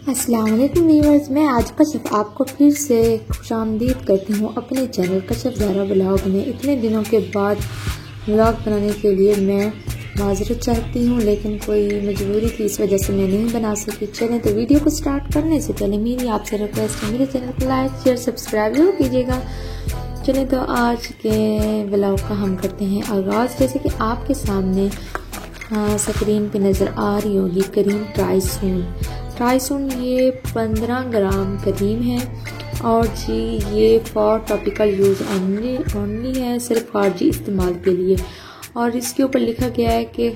अस्सलाम वालेकुम व्यूअर्स, मैं आज कशिफ आपको फिर से खुशामदीद करती हूँ अपने चैनल कशिफ ज़हरा व्लॉग में। इतने दिनों के बाद व्लॉग बनाने के लिए मैं माजरत चाहती हूँ, लेकिन कोई मजबूरी थी, इस वजह से मैं नहीं बना सकी। चलें तो वीडियो को स्टार्ट करने से पहले मेरी आपसे रिक्वेस्ट है, मेरे चैनल को लाइक शेयर सब्सक्राइब जरूर कीजिएगा। चलें तो आज के व्लॉग का हम करते हैं आगाज़। जैसे कि आपके सामने स्क्रीन पे नज़र आ रही होगी क्रीम ट्राइसून ये 15 ग्राम क्रीम है और जी ये फॉर टॉपिकल यूज़ ओनली है, सिर्फ खारजी इस्तेमाल के लिए। और इसके ऊपर लिखा गया है कि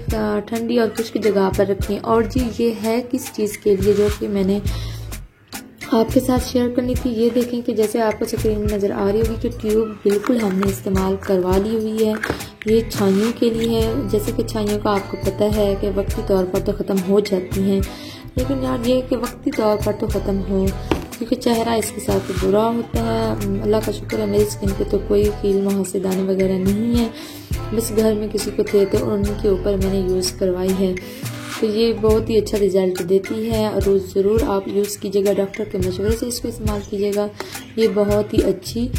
ठंडी और खुश्क जगह पर रखें। और जी ये है किस चीज़ के लिए, जो कि मैंने आपके साथ शेयर करनी थी। ये देखें कि जैसे आपको स्क्रीन में नज़र आ रही होगी कि ट्यूब बिल्कुल हमने इस्तेमाल करवा ली हुई है। ये छाइयों के लिए है। जैसे कि छाइयों का आपको पता है कि वक्ती तौर पर तो ख़त्म हो जाती हैं, लेकिन यार ये कि वक्ती तौर पर तो ख़त्म हो, क्योंकि चेहरा इसके साथ बुरा होता है। अल्लाह का शुक्र है मेरी स्किन पे तो कोई कील मुहासे दाने वगैरह नहीं है, बस घर में किसी को थे तो उनके ऊपर मैंने यूज़ करवाई है। तो ये बहुत ही अच्छा रिजल्ट देती है और ज़रूर आप यूज़ कीजिएगा, डॉक्टर के मशवरे से इसको इस्तेमाल कीजिएगा। ये बहुत ही अच्छी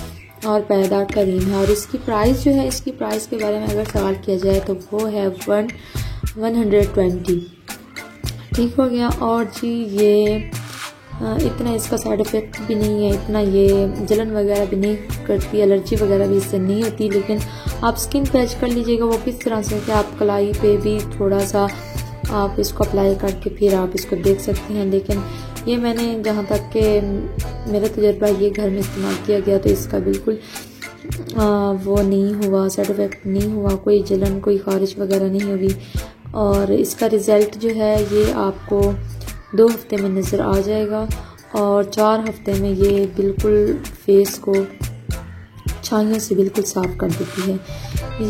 और पायदार क्रीम है। और इसकी प्राइस जो है, इसकी प्राइस के बारे में अगर सवाल किया जाए तो वो है 120। ठीक हो गया। और जी ये इतना इसका साइड इफ़ेक्ट भी नहीं है, इतना ये जलन वगैरह भी नहीं करती, एलर्जी वगैरह भी इससे नहीं होती। लेकिन आप स्किन पैच कर लीजिएगा वो किस तरह से कि आप कलाई पे भी थोड़ा सा आप इसको अप्लाई करके फिर आप इसको देख सकते हैं। लेकिन ये मैंने जहाँ तक के मेरा तजुर्बा ये घर में इस्तेमाल किया गया तो इसका बिल्कुल वो नहीं हुआ, साइड इफ़ेक्ट नहीं हुआ, कोई जलन कोई खारिश वगैरह नहीं हुई। और इसका रिज़ल्ट जो है ये आपको 2 हफ्ते में नज़र आ जाएगा और 4 हफ्ते में ये बिल्कुल फेस को छाइयों से बिल्कुल साफ़ कर देती है।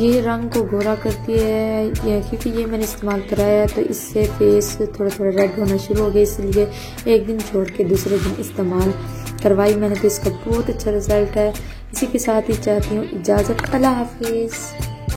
ये रंग को गोरा करती है, ये क्योंकि ये मैंने इस्तेमाल कराया तो इससे फेस थोड़ा थोड़ा रेड होना शुरू हो गया, इसलिए एक दिन छोड़ के दूसरे दिन इस्तेमाल करवाई मैंने, तो इसका बहुत अच्छा रिज़ल्ट है। इसी के साथ ही चाहती हूँ इजाज़त। अल्लाह हाफिज़।